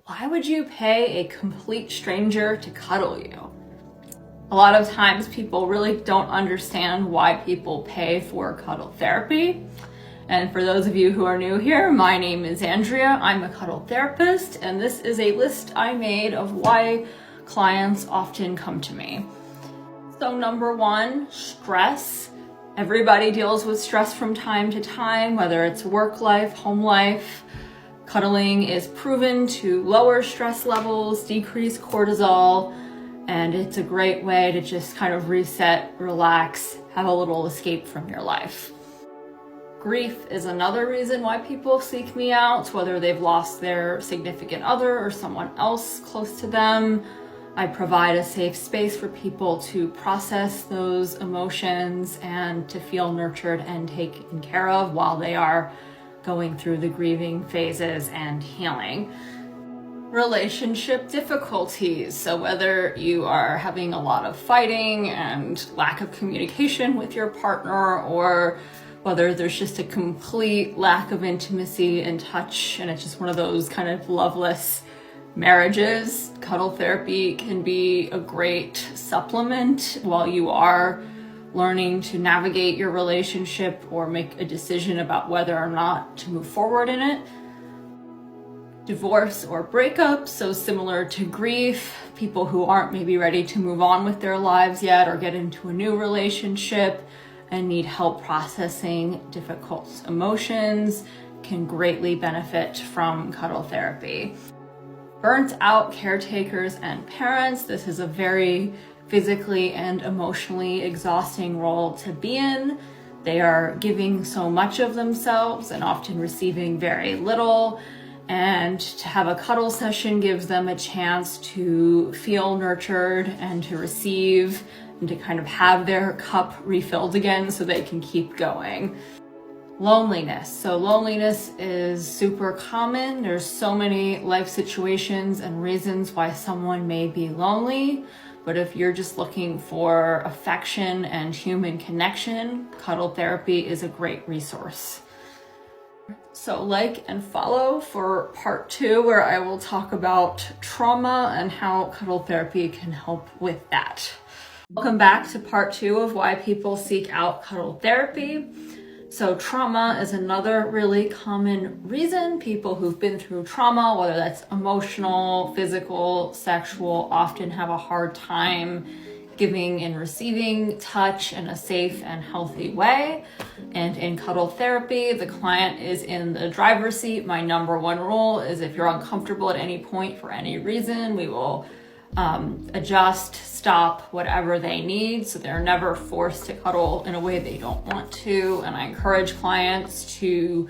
Why would you pay a complete stranger to cuddle you? A lot of times people really don't understand why people pay for cuddle therapy. And for those of you who are new here, my name is Andrea. I'm a cuddle therapist, and this is a list I made of why clients often come to me. So number one, stress. Everybody deals with stress from time to time, whether it's work life, home life. Cuddling is proven to lower stress levels, decrease cortisol, and it's a great way to just kind of reset, relax, have a little escape from your life. Grief is another reason why people seek me out, whether they've lost their significant other or someone else close to them. I provide a safe space for people to process those emotions and to feel nurtured and taken care of while they are going through the grieving phases and healing. Relationship difficulties. So whether you are having a lot of fighting and lack of communication with your partner, or whether there's just a complete lack of intimacy and touch, and it's just one of those kind of loveless marriages, cuddle therapy can be a great supplement while you are learning to navigate your relationship or make a decision about whether or not to move forward in it. Divorce or breakup, so similar to grief, people who aren't maybe ready to move on with their lives yet or get into a new relationship and need help processing difficult emotions can greatly benefit from cuddle therapy. Burnt out caretakers and parents, this is a very physically and emotionally exhausting role to be in. They are giving so much of themselves and often receiving very little. And to have a cuddle session gives them a chance to feel nurtured and to receive and to kind of have their cup refilled again so they can keep going. Loneliness. So loneliness is super common. There's so many life situations and reasons why someone may be lonely. But if you're just looking for affection and human connection, cuddle therapy is a great resource. So like and follow for part 2, where I will talk about trauma and how cuddle therapy can help with that. Welcome back to part 2 of why people seek out cuddle therapy. So trauma is another really common reason. People who've been through trauma, whether that's emotional, physical, sexual, often have a hard time giving and receiving touch in a safe and healthy way. And in cuddle therapy, the client is in the driver's seat. My number one rule is if you're uncomfortable at any point for any reason, we will adjust, stop, whatever they need, so they're never forced to cuddle in a way they don't want to. And I encourage clients to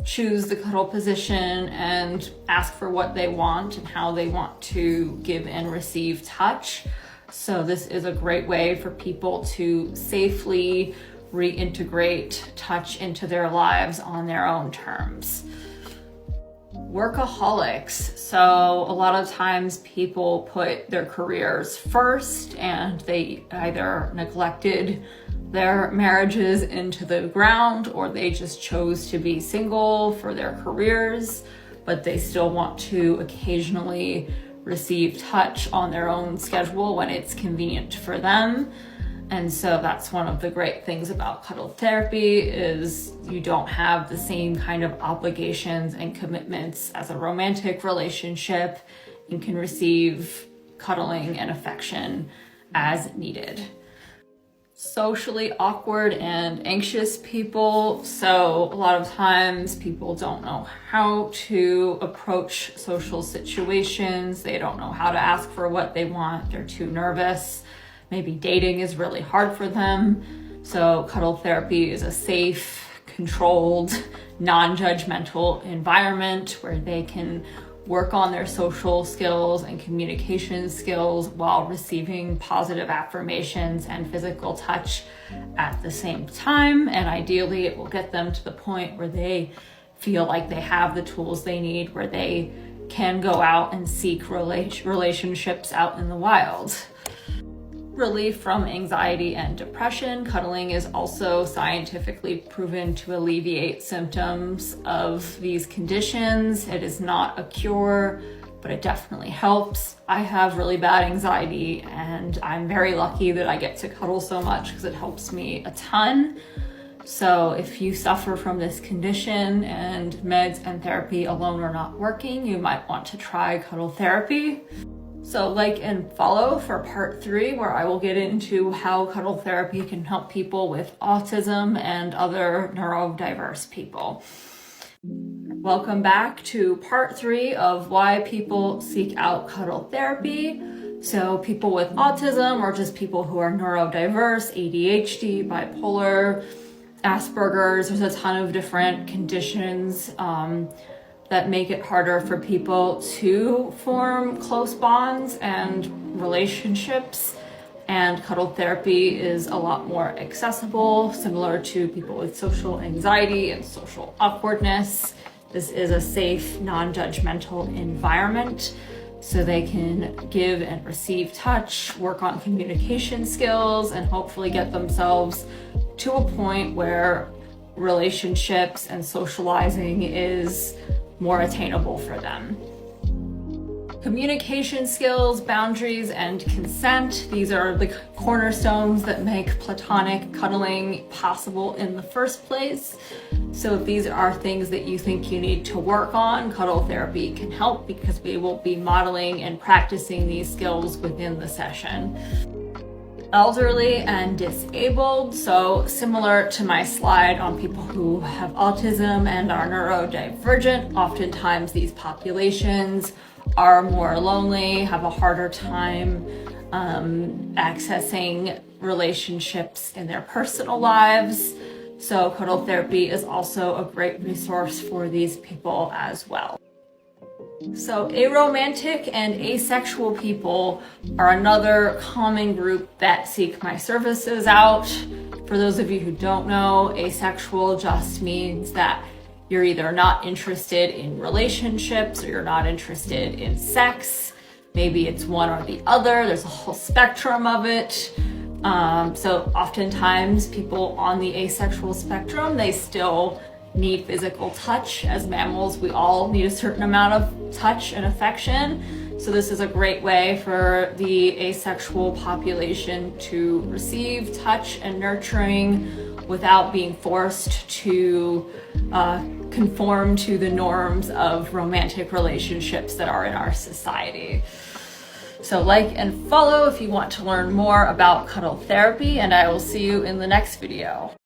choose the cuddle position and ask for what they want and how they want to give and receive touch. So this is a great way for people to safely reintegrate touch into their lives on their own terms. Workaholics. So a lot of times people put their careers first and they either neglected their marriages into the ground, or they just chose to be single for their careers, but they still want to occasionally receive touch on their own schedule when it's convenient for them. And so that's one of the great things about cuddle therapy is you don't have the same kind of obligations and commitments as a romantic relationship and can receive cuddling and affection as needed. Socially awkward and anxious people. So a lot of times people don't know how to approach social situations. They don't know how to ask for what they want. They're too nervous. Maybe dating is really hard for them. So cuddle therapy is a safe, controlled, non-judgmental environment where they can work on their social skills and communication skills while receiving positive affirmations and physical touch at the same time. And ideally, it will get them to the point where they feel like they have the tools they need, where they can go out and seek relationships out in the wild. Relief from anxiety and depression. Cuddling is also scientifically proven to alleviate symptoms of these conditions. It is not a cure, but it definitely helps. I have really bad anxiety, and I'm very lucky that I get to cuddle so much because it helps me a ton. So if you suffer from this condition and meds and therapy alone are not working, you might want to try cuddle therapy. So like and follow for part 3, where I will get into how cuddle therapy can help people with autism and other neurodiverse people. Welcome back to part 3 of why people seek out cuddle therapy. So people with autism, or just people who are neurodiverse, ADHD, bipolar, Asperger's, there's a ton of different conditions that make it harder for people to form close bonds and relationships. And cuddle therapy is a lot more accessible, similar to people with social anxiety and social awkwardness. This is a safe, non-judgmental environment, so they can give and receive touch, work on communication skills, and hopefully get themselves to a point where relationships and socializing is more attainable for them. Communication skills, boundaries, and consent. These are the cornerstones that make platonic cuddling possible in the first place. So if these are things that you think you need to work on, cuddle therapy can help, because we will be modeling and practicing these skills within the session. Elderly and disabled. So similar to my slide on people who have autism and are neurodivergent, oftentimes these populations are more lonely, have a harder time accessing relationships in their personal lives. So cuddle therapy is also a great resource for these people as well. So aromantic and asexual people are another common group that seek my services out. For those of you who don't know, asexual just means that you're either not interested in relationships or you're not interested in sex. Maybe it's one or the other. There's a whole spectrum of it. So oftentimes people on the asexual spectrum, they still need physical touch. As mammals, we all need a certain amount of touch and affection. So this is a great way for the asexual population to receive touch and nurturing without being forced to conform to the norms of romantic relationships that are in our society. So like and follow if you want to learn more about cuddle therapy, and I will see you in the next video.